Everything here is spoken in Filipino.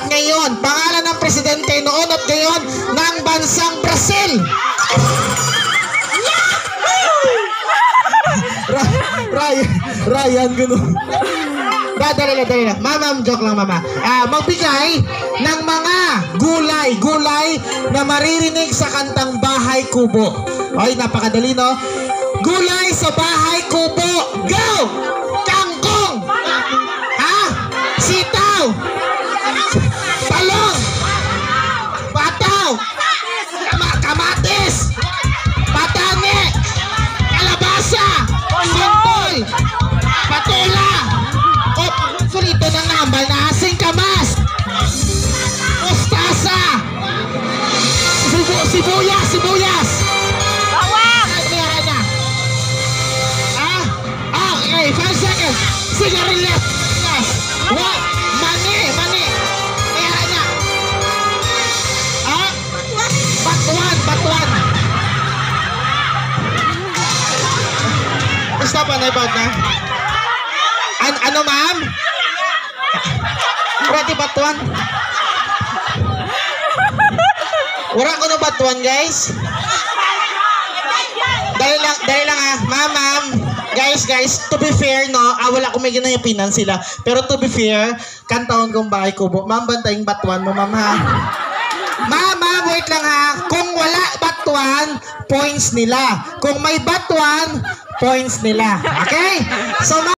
at ngayon. Pangalan ng presidente noon at ngayon ng bansang Brazil. Ryan, gano'n. Dali lang. Mama, joke lang, mama. Magbigay ng mga gulay na maririnig sa kantang Bahay Kubo. Okay, napakadali, no? Gulay sa Bahay Kubo. Go! Kangkong! Ha? Sitaw! Talong! Pataw! Kamatis! Patane! Kalabasa! Santol! Patula! Sulito ng nambal na asing kamas! Mustasa! Sibuyas! Bawang! Okay, 5 seconds. Sigarilyas. What? Mani. Kaya na. Batuan. Basta pa na ibag na. Ano, ma'am? Berarti batuan. Wala ko na batuan, guys. Dali lang ma'am. Guys, to be fair, no, wala akong may ginayapinan sila. Pero to be fair, kantahon kong Bahay Kubo. Ma'am, bantayong batuan mo, ma'am, ha? Ma'am, wait lang, ha? Kung wala batuan, points nila. Kung may batuan, points nila. Okay? So,